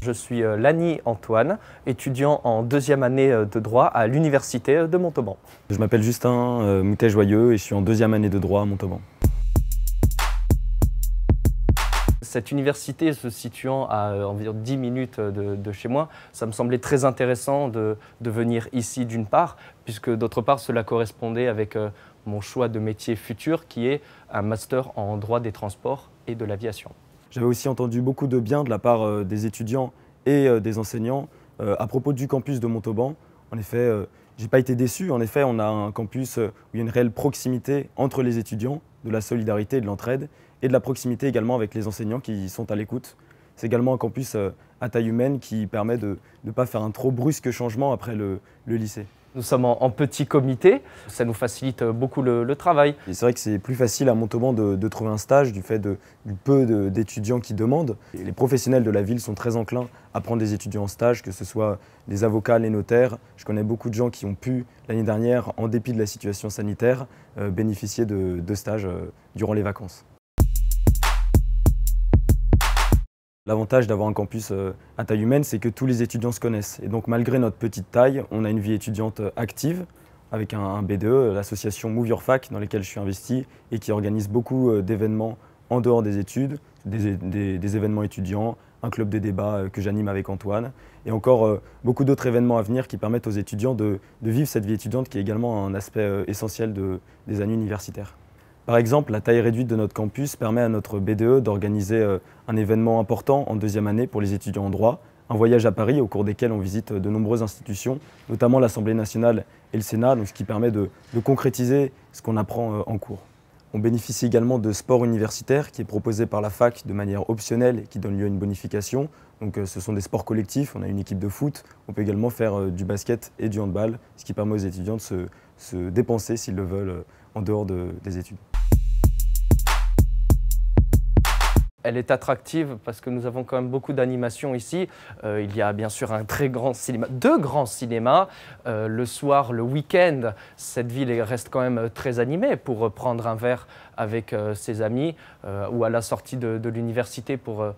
Je suis Lani Antoine, étudiant en deuxième année de droit à l'université de Montauban. Je m'appelle Justin Moutet-Joyeux et je suis en deuxième année de droit à Montauban. Cette université se situant à environ 10 minutes de chez moi, ça me semblait très intéressant de venir ici d'une part, puisque d'autre part cela correspondait avec mon choix de métier futur qui est un master en droit des transports et de l'aviation. J'avais aussi entendu beaucoup de bien de la part des étudiants et des enseignants à propos du campus de Montauban. En effet, je n'ai pas été déçu. En effet, on a un campus où il y a une réelle proximité entre les étudiants, de la solidarité et de l'entraide, et de la proximité également avec les enseignants qui sont à l'écoute. C'est également un campus à taille humaine qui permet de ne pas faire un trop brusque changement après le lycée. Nous sommes en petit comité, ça nous facilite beaucoup le travail. Et c'est vrai que c'est plus facile à Montauban de trouver un stage du fait du peu d'étudiants qui demandent. Et les professionnels de la ville sont très enclins à prendre des étudiants en stage, que ce soit les avocats, les notaires. Je connais beaucoup de gens qui ont pu, l'année dernière, en dépit de la situation sanitaire, bénéficier de stages durant les vacances. L'avantage d'avoir un campus à taille humaine, c'est que tous les étudiants se connaissent. Et donc malgré notre petite taille, on a une vie étudiante active avec un BDE, l'association Move Your Fac, dans laquelle je suis investi et qui organise beaucoup d'événements en dehors des études, des événements étudiants, un club de débat que j'anime avec Antoine et encore beaucoup d'autres événements à venir qui permettent aux étudiants de vivre cette vie étudiante qui est également un aspect essentiel des années universitaires. Par exemple, la taille réduite de notre campus permet à notre BDE d'organiser un événement important en deuxième année pour les étudiants en droit, un voyage à Paris au cours desquels on visite de nombreuses institutions, notamment l'Assemblée nationale et le Sénat, donc ce qui permet de concrétiser ce qu'on apprend en cours. On bénéficie également de sport universitaire qui est proposé par la fac de manière optionnelle et qui donne lieu à une bonification. Donc, ce sont des sports collectifs, on a une équipe de foot, on peut également faire du basket et du handball, ce qui permet aux étudiants de se dépenser s'ils le veulent en dehors des études. Elle est attractive parce que nous avons quand même beaucoup d'animations ici. Il y a bien sûr un très grand cinéma, deux grands cinémas. Le soir, le week-end, cette ville reste quand même très animée pour prendre un verre avec ses amis ou à la sortie de l'université pour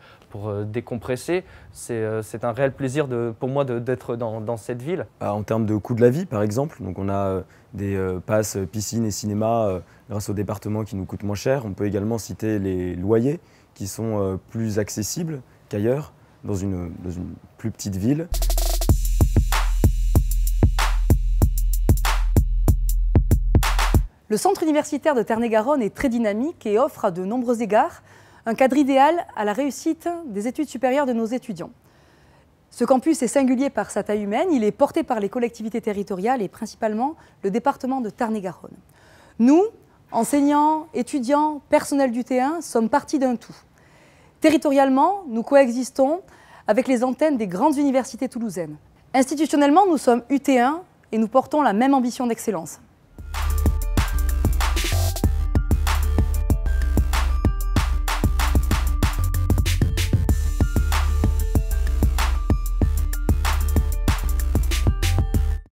décompresser. C'est un réel plaisir pour moi d'être dans cette ville. En termes de coût de la vie, par exemple, donc on a des passes piscine et cinéma grâce au département qui nous coûtent moins cher. On peut également citer les loyers qui sont plus accessibles qu'ailleurs, dans une plus petite ville. Le centre universitaire de Ternay-Garonne est très dynamique et offre à de nombreux égards un cadre idéal à la réussite des études supérieures de nos étudiants. Ce campus est singulier par sa taille humaine, il est porté par les collectivités territoriales et principalement le département de Tarn-et-Garonne. Nous, enseignants, étudiants, personnels du T1, sommes partie d'un tout. Territorialement, nous coexistons avec les antennes des grandes universités toulousaines. Institutionnellement, nous sommes UT1 et nous portons la même ambition d'excellence.